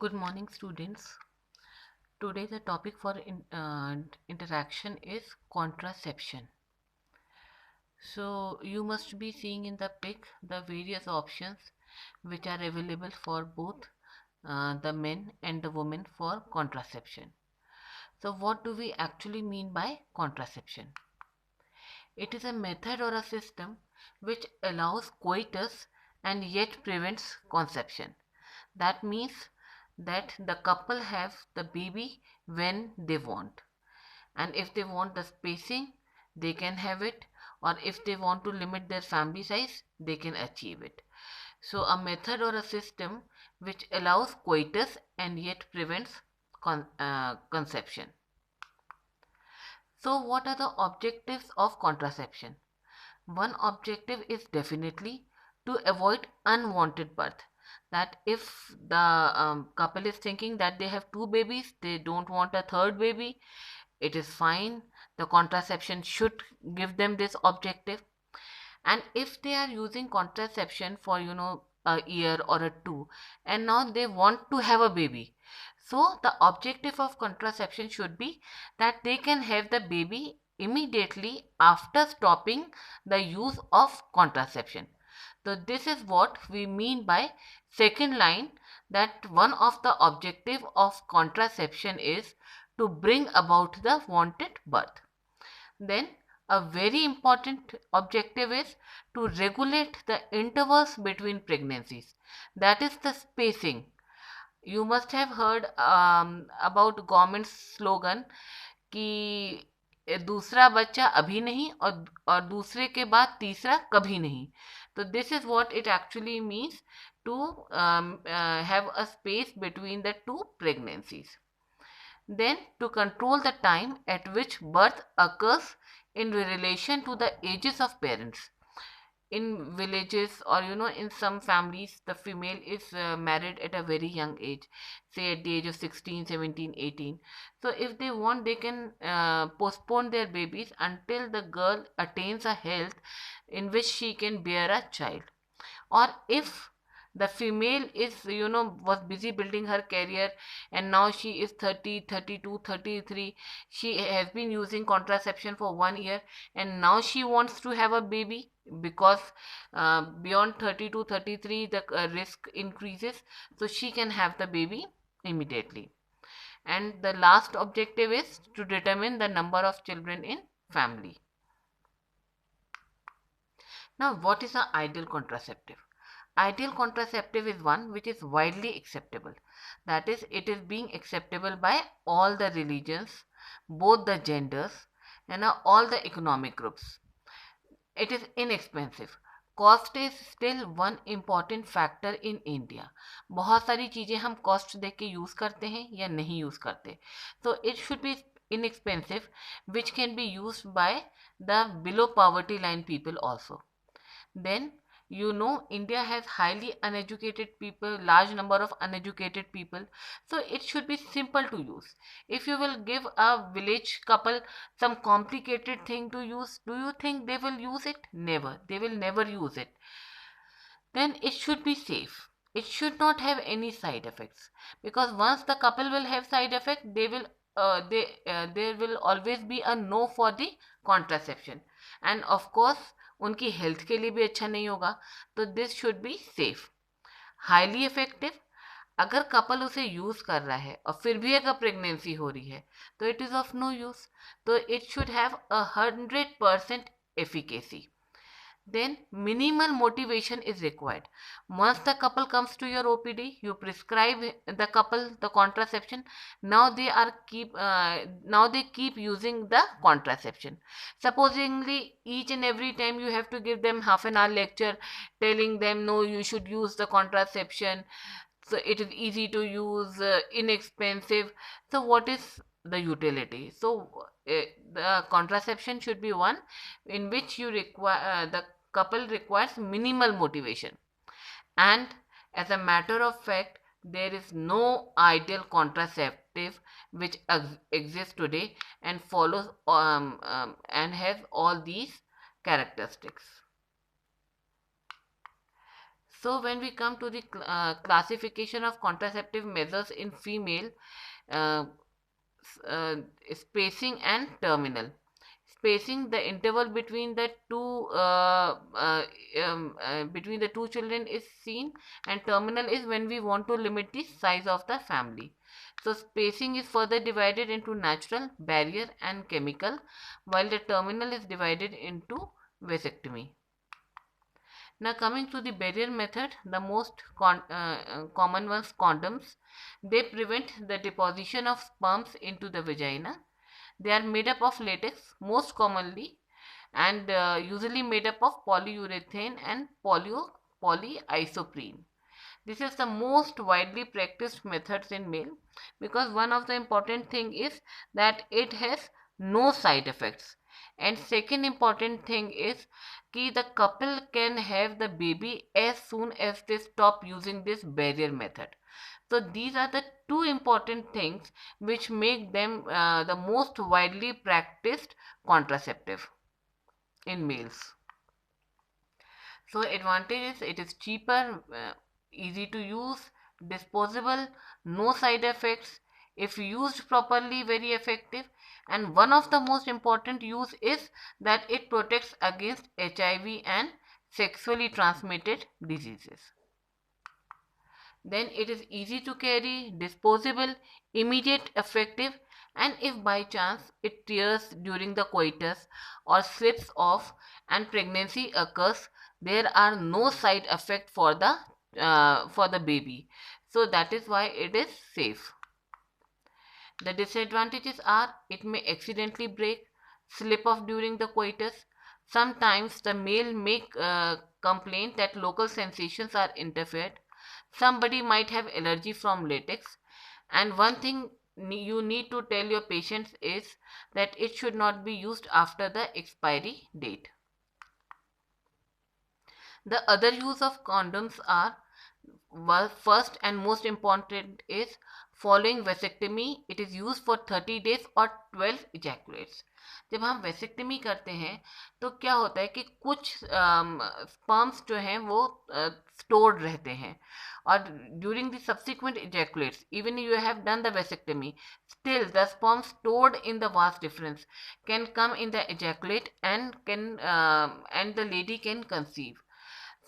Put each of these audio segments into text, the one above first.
Good morning, students. Today the topic for interaction is contraception. So you must be seeing in the pic the various options which are available for both the men and the women for contraception. So what do we actually mean by contraception? It is a method or a system which allows coitus and yet prevents conception. That means that the couple have the baby when they want, and if they want the spacing they can have it, or if they want to limit their family size they can achieve it. So a method or a system which allows coitus and yet prevents conception. So what are the objectives of contraception? One objective is definitely to avoid unwanted birth. That if the couple is thinking that they have two babies, they don't want a third baby, it is fine. The contraception should give them this objective. And if they are using contraception for a year or a two, and now they want to have a baby, so the objective of contraception should be that they can have the baby immediately after stopping the use of contraception. So this is what we mean by second line, that one of the objective of contraception is to bring about the wanted birth. Then a very important objective is to regulate the intervals between pregnancies, that is the spacing. You must have heard about government slogan कि दूसरा बच्चा अभी नहीं और दूसरे के बाद तीसरा कभी नहीं. तो this is what it actually means to have a space between the two pregnancies. Then to control the time at which birth occurs in relation to the ages of parents. In villages, or in some families, the female is married at a very young age, say at the age of 16, 17, 18. So if they want, they can postpone their babies until the girl attains a health in which she can bear a child. Or if the female is was busy building her career, and now she is 30, 32, 33, she has been using contraception for 1 year, and now she wants to have a baby, because beyond 30 to 33 the risk increases, so she can have the baby immediately. And the last objective is to determine the number of children in family. Now what is an ideal contraceptive? Ideal contraceptive is one which is widely acceptable. That is, it is being acceptable by all the religions, both the genders, and all the economic groups. It is inexpensive. Cost is still one important factor in India. बहुत सारी चीज़ें हम cost देख के use करते हैं या नहीं यूज़ करते. तो it should be inexpensive, which can be used by the below poverty line people also. Then India has highly uneducated people, large number of uneducated people, so it should be simple to use. If you will give a village couple some complicated thing to use, do you think they will use it? Never. They will never use it. Then it should be safe. It should not have any side effects, because once the couple will have side effect, there will always be a no for the contraception, and of course उनकी health के लिए भी अच्छा नहीं होगा. तो this should be safe, highly effective. अगर couple उसे यूज कर रहा है और फिर भी अगर प्रेगनेंसी हो रही है तो it is of no use. तो it should have 100% efficacy. Then minimal motivation is required. Once the couple comes to your OPD, you prescribe the couple the contraception. Now they keep using the contraception. Supposingly each and every time you have to give them half an hour lecture telling them no, you should use the contraception. So it is easy to use, inexpensive. So what is the utility? So the contraception should be one in which you require the couple requires minimal motivation. And as a matter of fact, there is no ideal contraceptive which exists today and follows and has all these characteristics. So when we come to the classification of contraceptive measures in female, uh, uh, spacing and terminal. Spacing, the interval between the two children is seen, and terminal is when we want to limit the size of the family. So spacing is further divided into natural, barrier, and chemical, while the terminal is divided into vasectomy. Now coming to the barrier method, the most common ones, condoms. They prevent the deposition of sperms into the vagina. They are made up of latex most commonly, and usually made up of polyurethane and polyisoprene. This is the most widely practiced methods in male, because one of the important thing is that it has no side effects. And second important thing is कि the couple can have the baby as soon as they stop using this barrier method. So these are the two important things which make them the most widely practiced contraceptive in males. So advantage is it is cheaper, easy to use, disposable, no side effects, if used properly very effective, and one of the most important use is that it protects against HIV and sexually transmitted diseases. Then it is easy to carry, disposable, immediate, effective, and if by chance it tears during the coitus or slips off and pregnancy occurs, there are no side effect for the baby. So that is why it is safe. The disadvantages are it may accidentally break, slip off during the coitus. Sometimes the male may complain that local sensations are interfered. Somebody might have allergy from latex. And one thing you need to tell your patients is that it should not be used after the expiry date. The other use of condoms are, first and most important is following vasectomy. It is used for 30 days or 12 ejaculates. जब हम वैसेक्टमी करते हैं तो क्या होता है कि कुछ स्पर्म्स जो हैं वो स्टोर्ड रहते हैं, और during the subsequent ejaculates even you have done the vasectomy, still the sperm stored in the vas deferens can come in the ejaculate and the lady can conceive.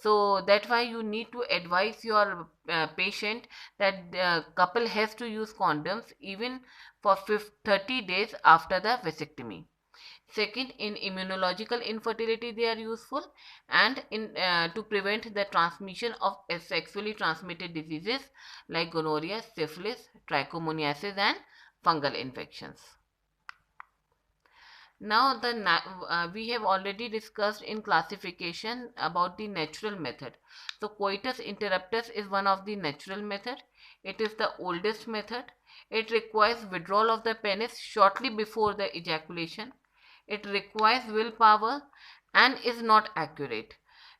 So that's why you need to advise your patient that the couple has to use condoms even for 30 days after the vasectomy. Second, in immunological infertility they are useful, and in to prevent the transmission of sexually transmitted diseases like gonorrhea, syphilis, trichomoniasis and fungal infections. Now we have already discussed in classification about the natural method. So coitus interruptus is one of the natural method. It is the oldest method. It requires withdrawal of the penis shortly before the ejaculation. It requires willpower and is not accurate.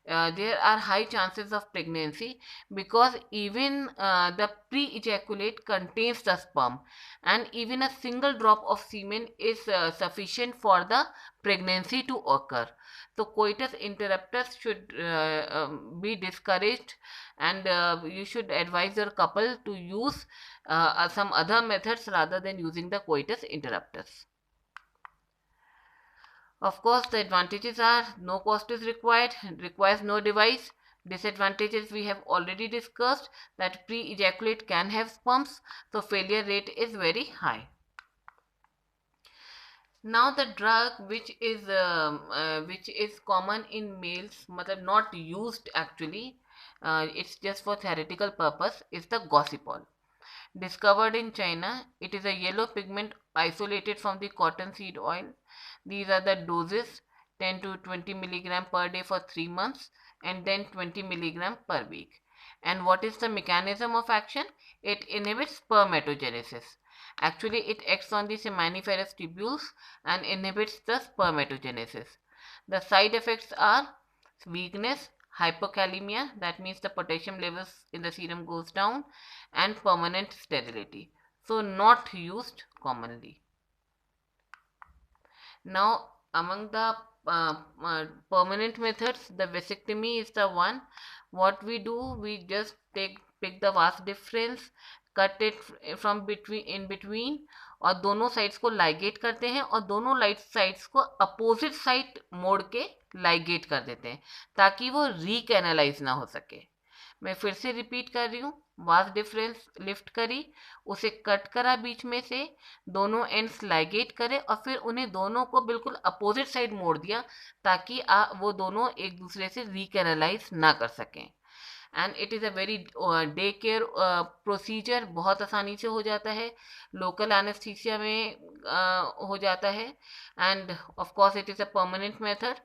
There are high chances of pregnancy because even the pre-ejaculate contains the sperm, and even a single drop of semen is sufficient for the pregnancy to occur. So coitus interruptus should be discouraged, and you should advise your couple to use some other methods rather than using the coitus interruptus. Of course, the advantages are no cost is required, requires no device. Disadvantages we have already discussed, that pre-ejaculate can have sperms, so failure rate is very high. Now the drug which is common in males, but not used actually, it's just for theoretical purpose, is the Gossypol. Discovered in China, it is a yellow pigment isolated from the cottonseed oil. These are the doses: 10 to 20 milligram per day for 3 months and then 20 milligram per week. And what is the mechanism of action? It inhibits spermatogenesis. Actually, it acts on the seminiferous tubules and inhibits the spermatogenesis. The side effects are weakness, hypokalemia, that means the potassium levels in the serum goes down, and permanent sterility. So not used commonly. Now among the permanent methods, the vasectomy is the one what we do, we just pick the vas difference, cut it from between in between, और दोनों sides को ligate करते हैं और दोनों sides को opposite side मोड़ के लाइगेट कर देते हैं ताकि वो रीकैनलाइज ना हो सके। मैं फिर से रिपीट कर रही हूँ, वास डिफरेंस लिफ्ट करी, उसे कट करा बीच में से, दोनों एंड्स लाइगेट करे और फिर उन्हें दोनों को बिल्कुल अपोजिट साइड मोड़ दिया ताकि वो दोनों एक दूसरे से रीकैनलाइज ना कर सकें। And it is a very day care procedure, बहुत आसानी से हो जाता है, लोकल एनेस्थीसिया में हो जाता है, and of course it is a permanent method,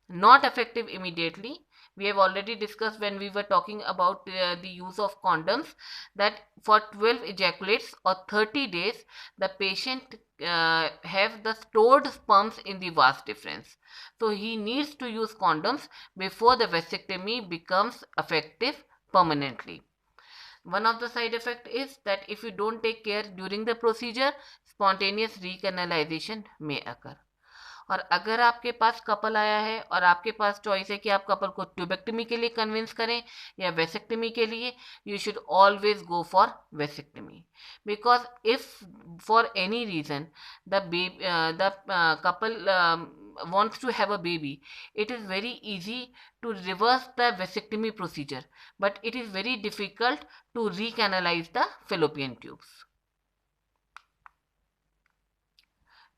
not effective immediately. We have already discussed when we were talking about the use of condoms that for 12 ejaculates or 30 days the patient have the stored sperms in the vas difference, so he needs to use condoms before the vasectomy becomes effective permanently. One of the side effect is that if you don't take care during the procedure, spontaneous recanalization may occur. और अगर आपके पास couple आया है और आपके पास choice है कि आप कपल को ट्यूबेक्टमी के लिए कन्विंस करें या वेसेक्टमी के लिए, you should always go for vasectomy, because if for any reason the couple wants to have a baby, it is very easy to reverse the vasectomy procedure, but it is very difficult to recanalize the fallopian tubes.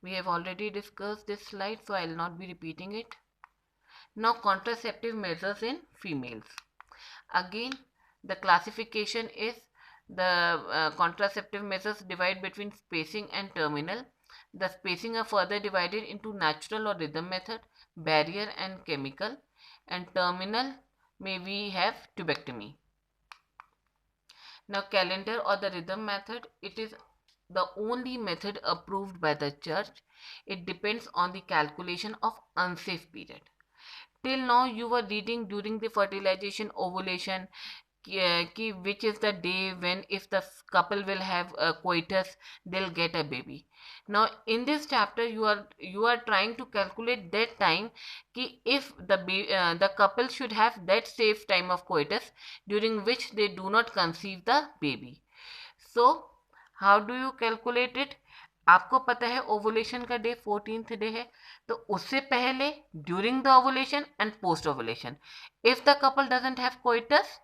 We have already discussed this slide, so I will not be repeating it. Now, contraceptive measures in females. Again, the classification is the contraceptive measures divide between spacing and terminal. The spacing are further divided into natural or rhythm method, barrier and chemical, and terminal may we have tubectomy. Now, calendar or the rhythm method, it is the only method approved by the church. It depends on the calculation of unsafe period. Till now you were reading during the fertilization ovulation which is the day when if the couple will have a coitus they'll get a baby. Now in this chapter you are trying to calculate that time कि if the couple should have that safe time of coitus during which they do not conceive the baby. So how do you calculate it? आपको पता है ovulation का day 14th day है, तो उससे पहले during the ovulation and post ovulation if the couple doesn't have coitus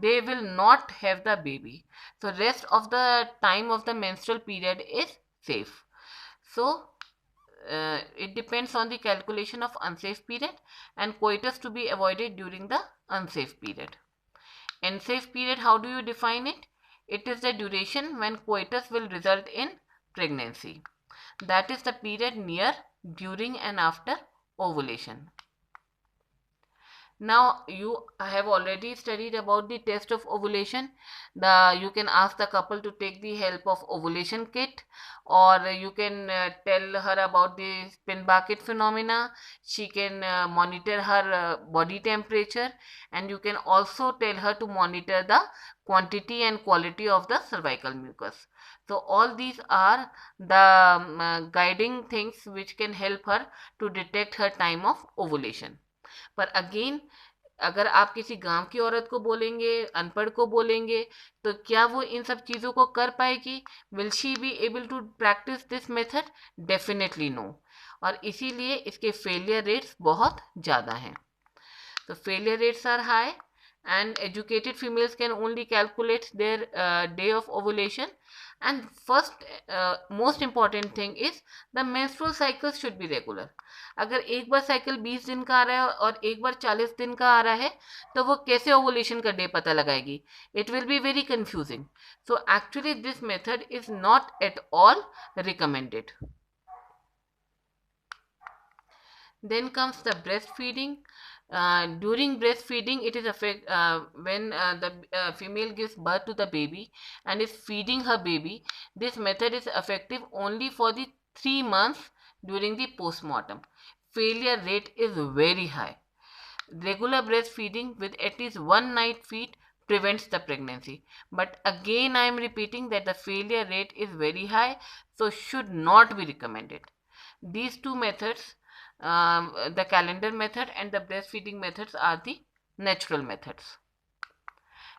they will not have the baby, so rest of the time of the menstrual period is safe. So it depends on the calculation of unsafe period and coitus to be avoided during the unsafe period. Unsafe period, how do you define it? It is the duration when coitus will result in pregnancy. That is the period near, during and after ovulation. Now you have already studied about the test of ovulation. You can ask the couple to take the help of ovulation kit, or you can tell her about the spin bucket phenomena. She can monitor her body temperature, and you can also tell her to monitor the quantity and quality of the cervical mucus. So all these are the guiding things which can help her to detect her time of ovulation. पर again अगर आप किसी गांव की औरत को बोलेंगे, अनपढ़ को बोलेंगे, तो क्या वो इन सब चीज़ों को कर पाएगी? Will she be able to practise this method? Definitely no. और इसीलिए इसके फेलियर रेट्स बहुत ज़्यादा हैं. तो failure rates are high and educated females can only calculate their day of ovulation. And first most important thing is the menstrual cycles should be regular. अगर एक बार cycle 20 दिन का आ रहा है और एक बार 40 दिन का आ रहा है तो वो कैसे ओवुलेशन का डे पता लगाएगी? It will be very confusing. So actually this method is not at all recommended. Then comes the breastfeeding. During breastfeeding, it is when the female gives birth to the baby and is feeding her baby. This method is effective only for the 3 months during the postmortem. Failure rate is very high. Regular breastfeeding with at least one night feed prevents the pregnancy. But again, I am repeating that the failure rate is very high, so should not be recommended. These two methods, the calendar method and the breastfeeding methods, are the natural methods.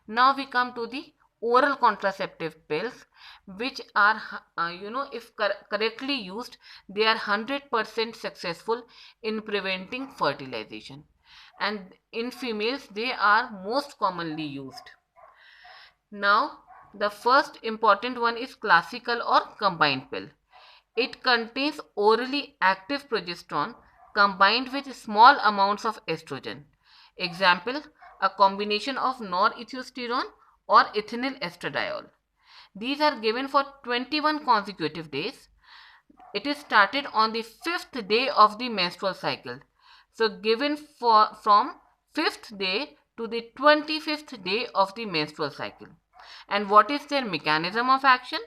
Now we come to the oral contraceptive pills, which are, if correctly used, they are 100% successful in preventing fertilization. And in females, they are most commonly used. Now, the first important one is classical or combined pill. It contains orally active progesterone combined with small amounts of estrogen. Example, a combination of norethiosterone or ethinyl estradiol. These are given for 21 consecutive days. It is started on the 5th day of the menstrual cycle. So given from 5th day to the 25th day of the menstrual cycle. And what is their mechanism of action?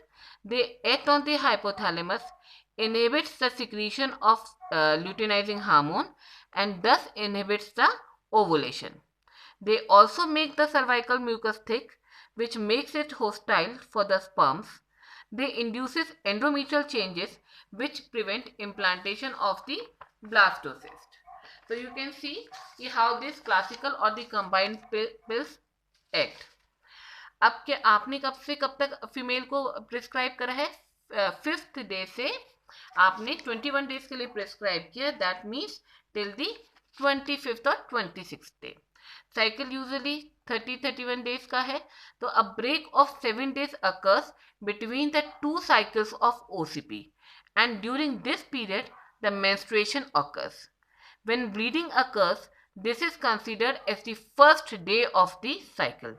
They act on the hypothalamus, inhibits the secretion of luteinizing hormone, and thus inhibits the ovulation. They also make the cervical mucus thick, which makes it hostile for the sperms. They induces endometrial changes, which prevent implantation of the blastocyst. So you can see how this classical or the combined pills act. अब क्या आपने कब से कब तक female को prescribe करा है? 5th डे से आपने 21 डेज के लिए प्रिस्क्राइब किया, that means till the 25th और 26th day. Cycle usually 30-31 days का है. तो a break of 7 days occurs between the two cycles of OCP, and during this period the menstruation occurs. When bleeding occurs, this is considered as the first day of the cycle.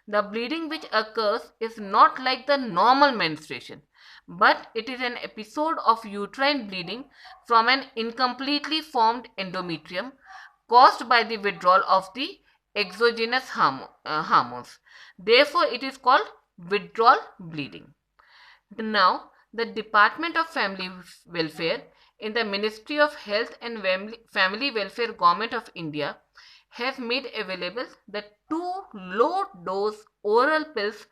The bleeding which occurs is not like the normal menstruation, but it is an episode of uterine bleeding from an incompletely formed endometrium caused by the withdrawal of the exogenous hormones. Therefore, it is called withdrawal bleeding. Now, the Department of Family Welfare in the Ministry of Health and Family Welfare, Government of India, has made available the 2 low-dose oral pills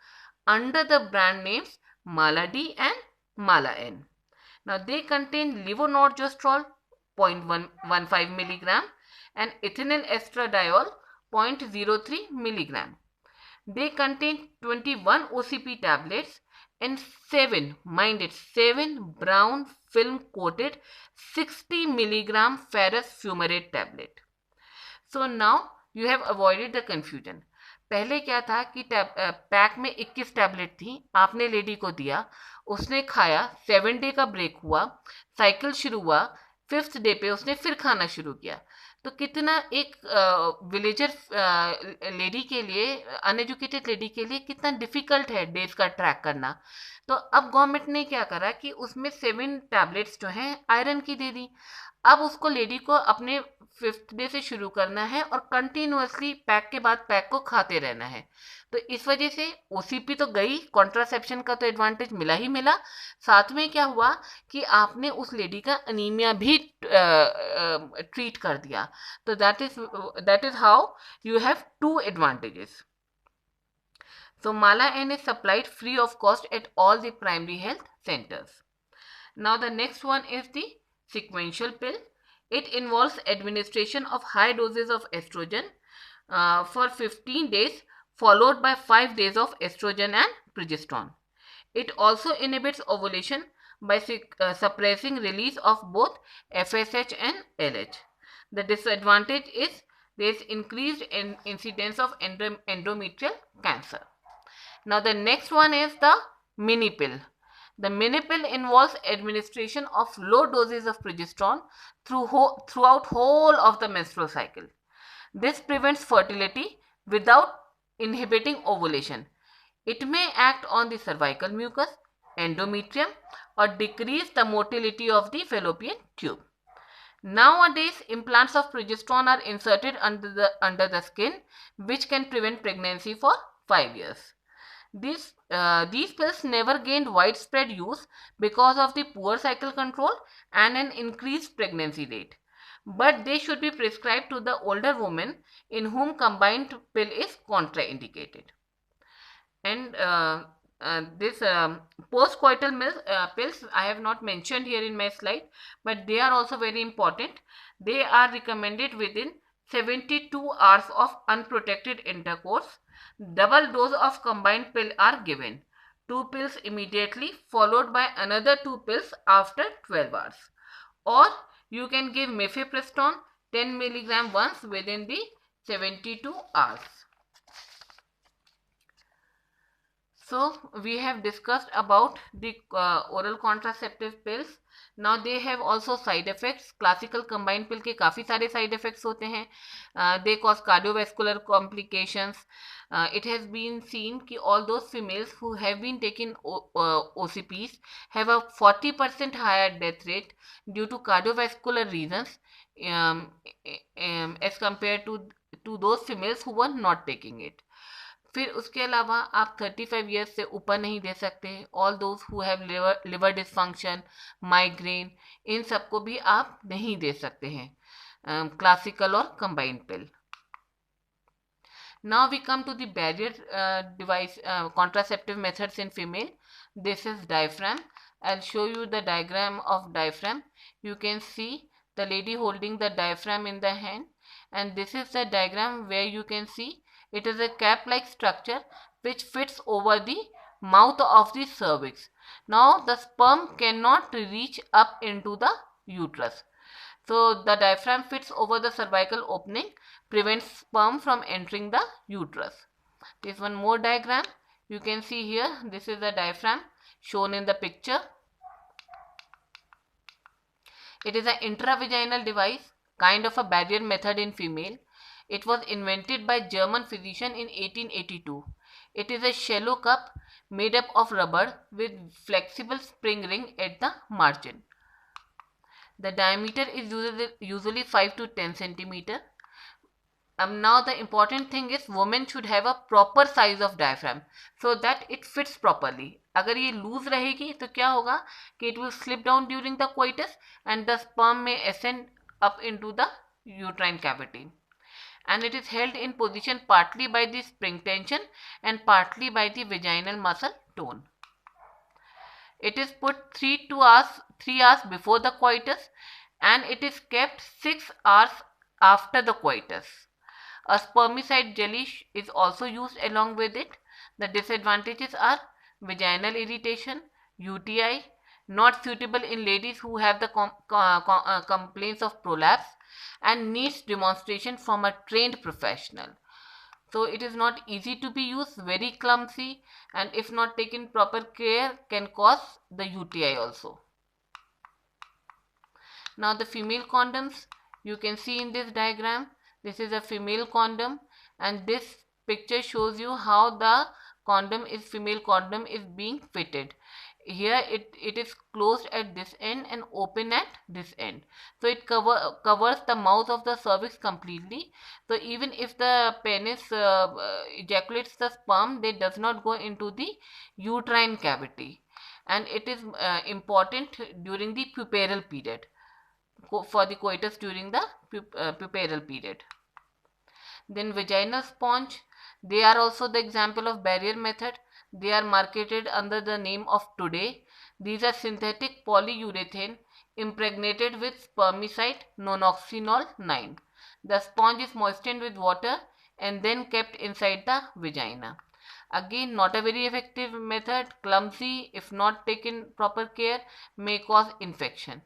under the brand names Mala D and Mala N. Now, they contain levonorgestrel 0.15 milligram and ethinyl estradiol 0.03 milligram. They contain 21 OCP tablets and 7 brown film coated 60 milligram ferrous fumarate tablet. So now you have avoided the confusion. पहले क्या था कि pack में 21 tablet थी, आपने lady को दिया, उसने खाया, 7 डे का ब्रेक हुआ, साइकिल शुरू हुआ, 5th डे पे उसने फिर खाना शुरू किया. तो कितना एक विलेजर लेडी के लिए, अनएजुकेटेड लेडी के लिए कितना डिफिकल्ट है डेज का ट्रैक करना. तो अब गवर्नमेंट ने क्या करा कि उसमें 7 टैबलेट्स जो हैं आयरन की दे दी. अब उसको लेडी को अपने 5th डे से शुरू करना है और कंटिन्यूअसली पैक के बाद पैक को खाते रहना है. तो इस वजह से ओसीपी तो गई, कॉन्ट्रासेप्शन का तो एडवांटेज मिला ही मिला, साथ में क्या हुआ कि आपने उस लेडी का अनीमिया भी ट्रीट कर दिया. तो that is how you have 2 advantages. So Mala N is supplied free of cost at all the primary health centers. Now the next one is the sequential pill. It involves administration of high doses of estrogen for 15 days followed by 5 days of estrogen and progesterone. It also inhibits ovulation by suppressing release of both FSH and LH. The disadvantage is there is increased incidence of endometrial cancer. Now the next one is the mini pill. The mini pill involves administration of low doses of progesterone throughout whole of the menstrual cycle. This prevents fertility without inhibiting ovulation. It may act on the cervical mucus, endometrium, or decrease the motility of the fallopian tube. Nowadays, implants of progesterone are inserted under the skin, which can prevent pregnancy for 5 years. These pills never gained widespread use because of the poor cycle control and an increased pregnancy rate. But they should be prescribed to the older women in whom combined pill is contraindicated. And this postcoital pills I have not mentioned here in my slide, but they are also very important. They are recommended within 72 hours of unprotected intercourse double dose of combined pill are given. 2 pills immediately followed by another 2 pills after 12 hours. Or you can give mifepristone 10 mg once within the 72 hours. So we have discussed about the oral contraceptive pills. Now they have also side effects. Classical combined pill के काफ़ी सारे side effects होते हैं. They cause cardiovascular complications. It has been seen कि all those females who have been taking OCPs have a 40% higher death rate due to cardiovascular reasons as compared to those females who were not taking it. फिर उसके अलावा आप 35 years से ऊपर नहीं दे सकते. All those who have liver dysfunction, migraine, इन सबको भी आप नहीं दे सकते हैं क्लासिकल और combined pill. Now we come to the barrier device contraceptive methods in female. This is diaphragm. I'll show you the diagram of diaphragm. You can see the lady holding the diaphragm in the hand, and this is the diagram where you can see it is a cap-like structure which fits over the mouth of the cervix. Now the sperm cannot reach up into the uterus. So the diaphragm fits over the cervical opening, prevents sperm from entering the uterus. There is one more diagram. You can see here, this is the diaphragm shown in the picture. It is an intravaginal device, kind of a barrier method in female. It was invented by German physician in 1882. It is a shallow cup made up of rubber with flexible spring ring at the margin. The diameter is usually 5 to 10 centimeter. Now the important thing is women should have a proper size of diaphragm so that it fits properly. अगर ये loose रहेगी तो क्या होगा कि it will slip down during the coitus and the sperm may ascend up into the uterine cavity. And it is held in position partly by the spring tension and partly by the vaginal muscle tone. It is put 3 hours before the coitus, and it is kept 6 hours after the coitus. A spermicide jelly is also used along with it. The disadvantages are vaginal irritation, UTI, not suitable in ladies who have the complaints of prolapse, and needs demonstration from a trained professional. So it is not easy to be used, very clumsy, and if not taken proper care can cause the UTI also. Now the female condoms, you can see in this diagram, this is a female condom, and this picture shows you how the female condom is being fitted. Here it is closed at this end and open at this end, so it covers the mouth of the cervix completely. So even if the penis ejaculates the sperm, they does not go into the uterine cavity, and it is important during the puerperal period, for the coitus during the puerperal period. Then vaginal sponge, they are also the example of barrier method. They are marketed under the name of Today. These are synthetic polyurethane impregnated with spermicide nonoxynol 9. The sponge is moistened with water and then kept inside the vagina. Again, not a very effective method, clumsy, if not taken proper care, may cause infection.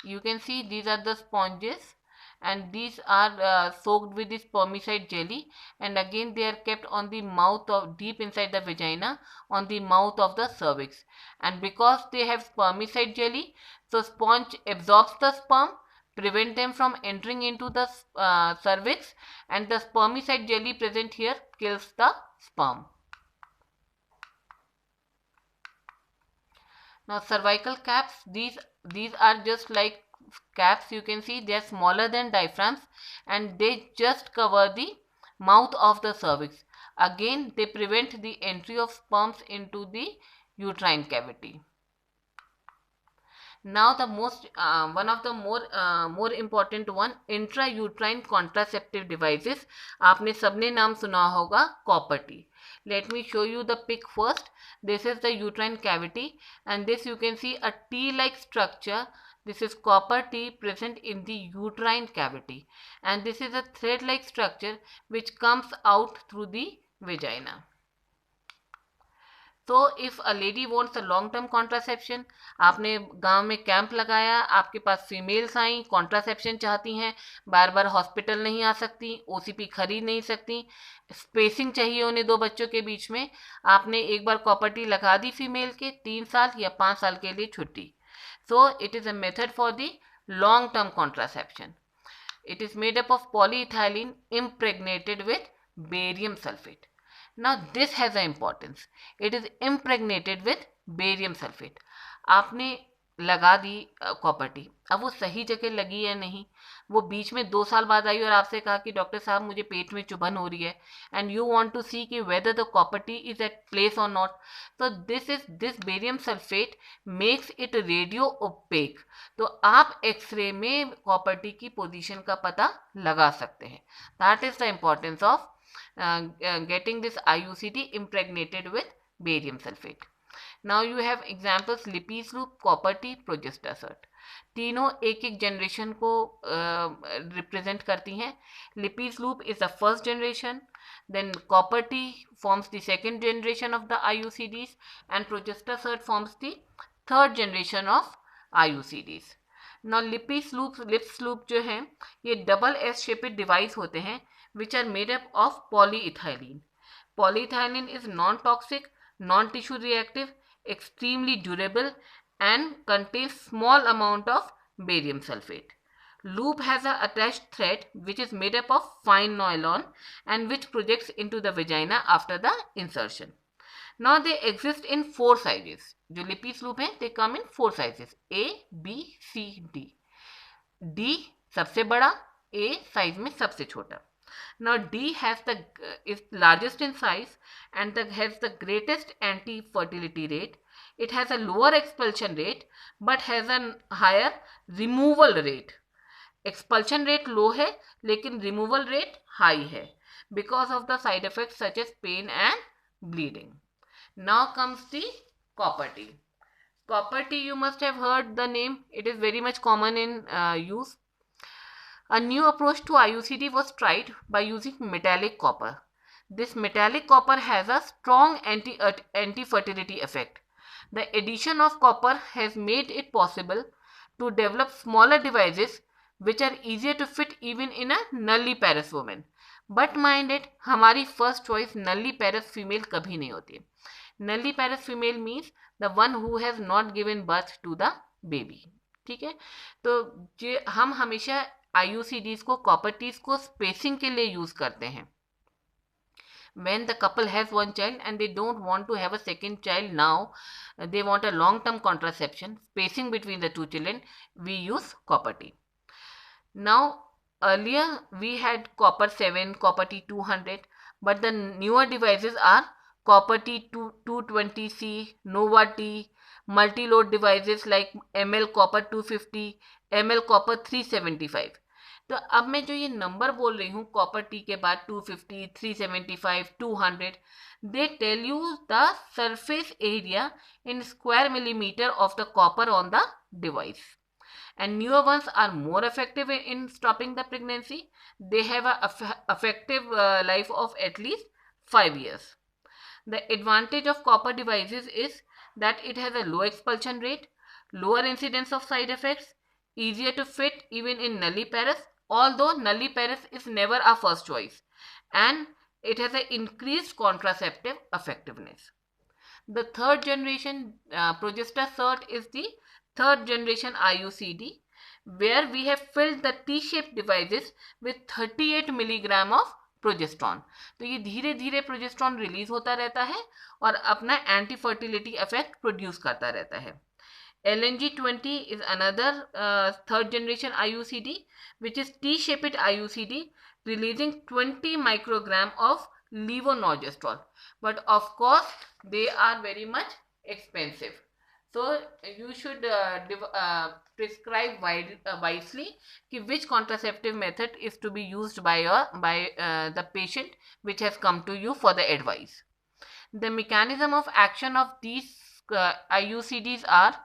You can see these are the sponges, and these are soaked with this spermicide jelly, and again they are kept on the mouth of deep inside the vagina, on the mouth of the cervix. And because they have spermicide jelly, so sponge absorbs the sperm, prevent them from entering into the cervix, and the spermicide jelly present here kills the sperm. Now cervical caps, these are just like caps. You can see they are smaller than diaphragms, and they just cover the mouth of the cervix. Again, they prevent the entry of sperms into the uterine cavity. Now the one of the more important one, intrauterine contraceptive devices. आपने सबने नाम सुना होगा copper T. Let me show you the pic first. This is the uterine cavity, and this you can see a T-like structure. This is copper T present in the uterine cavity, and this is a thread-like structure which comes out through the vagina. तो if a lady wants a long term contraception, आपने गांव में camp लगाया, आपके पास females आई, contraception चाहती हैं, बार बार hospital नहीं आ सकती, ओसीपी खरीद नहीं सकती, स्पेसिंग चाहिए उन्हें दो बच्चों के बीच में, आपने एक बार कॉपर्टी लगा दी फीमेल के 3 साल या 5 साल के लिए छुट्टी. So it is a method for the long term contraception. It is made up of polyethylene impregnated with barium sulfate. Now this has an importance. It is impregnated with barium sulfate. आपने लगा दी copper T, अब वो सही जगह लगी या नहीं, वो बीच में 2 साल बाद आई और आपसे कहा कि डॉक्टर साहब मुझे पेट में चुभन हो रही है, and you want to see कि whether the property is at place और नॉट. तो this barium sulphate makes it radio opaque. तो आप एक्सरे में कॉपर्टी की पोजीशन का पता लगा सकते हैं. That is the importance of getting this IUCD impregnated with barium sulfate. Now you have examples Lippes loop, copper T, progester cert. तीनों एक एक जनरेशन को रिप्रेजेंट करती हैं. Lippes loop is the first generation, then copper T forms the second generation of the IUCDs, and progester cert forms the third generation of IUCDs. Now Lippes loop जो हैं ये double S shaped device होते हैं which are made up of polyethylene. Polyethylene is non-toxic, non-tissue reactive, extremely durable, and contains small amount of barium sulfate. Loop has a attached thread which is made up of fine nylon and which projects into the vagina after the insertion. Now they exist in 4 sizes. जो Lippes loop हैं they come in 4 sizes: A, B, C, D. D सबसे बड़ा, A size में सबसे छोटा. Now D is largest in size and has the greatest anti-fertility rate. It has a lower expulsion rate but has a higher removal rate. Expulsion rate low है लेकिन removal rate high है because of the side effects such as pain and bleeding. Now comes the copper T. Copper T, you must have heard the name. It is very much common in use. A new approach to IUCD was tried by using metallic copper. This metallic copper has a strong anti-fertility effect. The addition of copper has made it possible to develop smaller devices which are easier to fit even in a nulliparous woman. But mind it, हमारी first choice nulliparous female कभी नहीं होती. Nulliparous female means the one who has not given birth to the baby. ठीक है, तो हम हमेशा IUCDs को कॉपर टीज को स्पेसिंग के लिए यूज करते हैं. When the couple has one child and they don't want to have a second child now, they want a long term contraception, spacing between the two children, we use copper T. Now earlier we had copper 7, copper T 200, but the newer devices are copper T 220C, Nova T, multi-load devices like ml copper 250, ml copper 375. तो अब मैं जो ये number बोल रही हूँ copper T के बाद 250, 375, 200, they tell you the surface area in square millimeter of the copper on the device. And newer ones are more effective in stopping the pregnancy. They have a effective life of at least 5 years. The advantage of copper devices is that it has a low expulsion rate, lower incidence of side effects, easier to fit even in nulliparous, although nulliparous is never our first choice, and it has an increased contraceptive effectiveness. The third generation progester cert is the third generation IUCD, where we have filled the T-shaped devices with 38 milligram of progesterone. तो ये धीरे धीरे progesterone release होता रहता है और अपना anti fertility effect produce करता रहता है. LNG20 is another third generation IUCD which is T-shaped IUCD releasing 20 microgram of levonorgestrel, but of course they are very much expensive. So you should prescribe wisely which contraceptive method is to be used by the patient which has come to you for the advice. The mechanism of action of these IUCDs are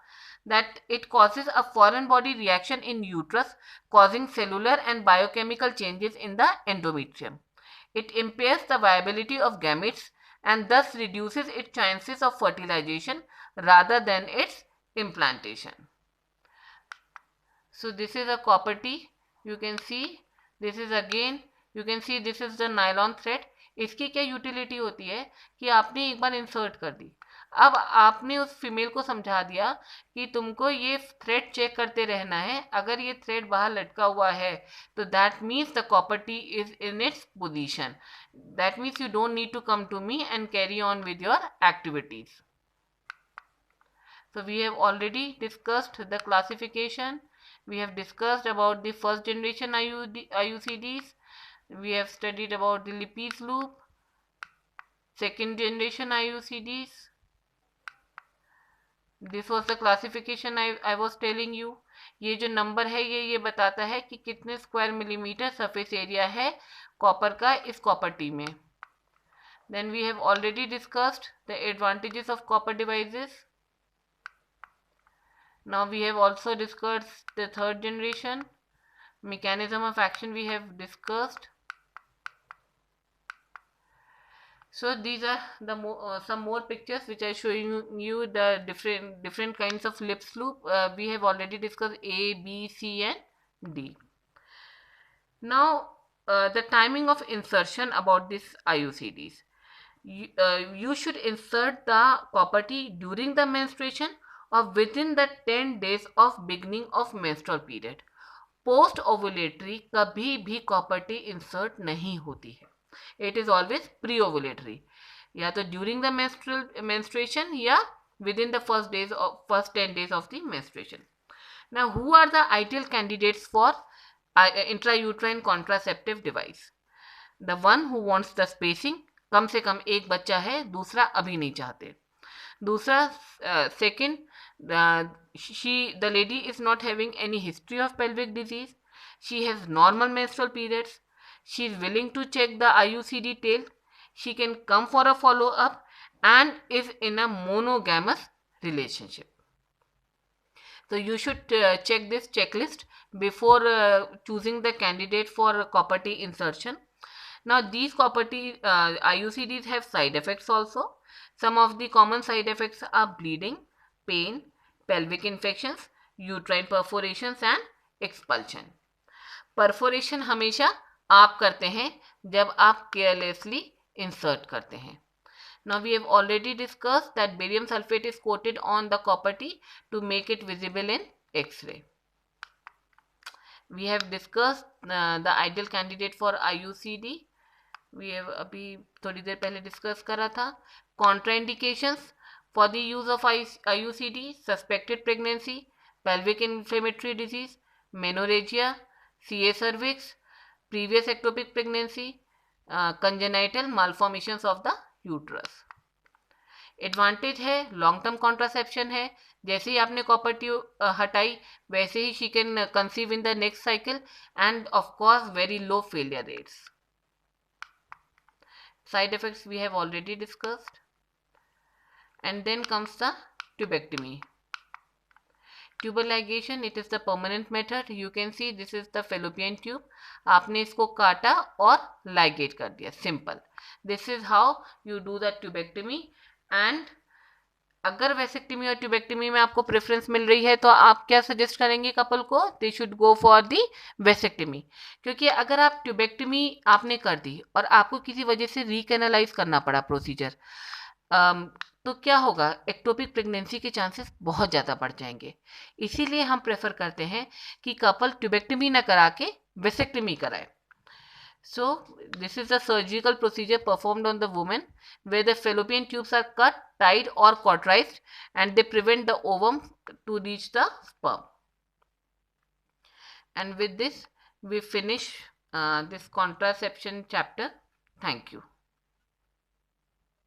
that it causes a foreign body reaction in uterus, causing cellular and biochemical changes in the endometrium. It impairs the viability of gametes and thus reduces its chances of fertilization rather than its implantation. So this is a copper T. You can see this is again, you can see this is the nylon thread. इसकी क्या utility होती है कि आपने एक बार insert कर दी, अब आपने उस फीमेल को समझा दिया कि तुमको ये थ्रेड चेक करते रहना है, अगर ये थ्रेड बाहर लटका हुआ है तो that means the copper T is in its position, that means you don't need to come to me and carry on with your activities. So we have already discussed the classification. We have discussed about the first generation IUCDs. We have studied about the Lippi's loop, second generation IUCDs. This was the classification I was telling you. ये जो number है ये बताता है कि कितने square millimetre surface area है copper का इस कॉपर टी में. Then we have already discussed the advantages of copper devices. Now we have also discussed the third generation. Mechanism of action we have discussed. So these are the some more pictures which I showing you the different kinds of Lippi's loop. We have already discussed A, B, C and D. Now the timing of insertion about this IUCDs. You should insert the copper T during the menstruation or within the 10 days of beginning of menstrual period. Post ovulatory कभी भी copper T insert नहीं होती है. It is always pre ovulatory, या तो during the menstruation या with in the first 10 days of the menstruation. Now who are the ideal candidates for intrauterine contraceptive device? The one who wants the spacing, कम से कम एक बच्चा है, दूसरा अभी नहीं चाहते. दूसरा second, the lady is not having any history of pelvic disease, she has normal menstrual periods, she is willing to check the IUCD tail, she can come for a follow up and is in a monogamous relationship. So you should check this checklist before choosing the candidate for copper T insertion. Now these copper T IUCDs have side effects also. Some of the common side effects are bleeding, pain, pelvic infections, uterine perforations and expulsion. Perforation हमेशा आप करते हैं जब आप carelessly insert करते हैं. Now we have already discussed that barium sulfate is coated on the copper T to make it visible in X-ray. We have discussed the ideal candidate for IUCD. We have अभी थोड़ी देर पहले discuss करा था. Contraindications for the use of IUCD: suspected pregnancy, pelvic inflammatory disease, menorrhagia, CA cervix, previous ectopic pregnancy, congenital malformations of the uterus. Advantage है long term contraception है, जैसे ही आपने कॉपर ट्यूब हटाई वैसे ही she can conceive in the next cycle and of course very low failure rates. Side effects we have already discussed. And then comes the tubectomy. Tubal ligation, it is the permanent method. You can see this is the fallopian tube. आपने इसको काटा और ligate कर दिया. Simple. This is how you do the tubectomy. And अगर vasectomy और tubectomy में आपको प्रेफरेंस मिल रही है तो आप क्या सजेस्ट करेंगे कपल को? They should go for the vasectomy. क्योंकि अगर आप ट्यूबेक्टमी आपने कर दी और आपको किसी वजह से रिकैनलाइज करना पड़ा प्रोसीजर, तो क्या होगा? एक्टोपिक प्रेगनेंसी के चांसेस बहुत ज़्यादा बढ़ जाएंगे. इसीलिए हम प्रेफर करते हैं कि कपल ट्यूबेक्टमी ना करा के वेसेक्टमी कराए. So this is a surgical procedure performed on the woman where the fallopian tubes are cut, tied or cauterized and they prevent the ovum to reach the sperm. And with this we finish this contraception chapter. Thank you.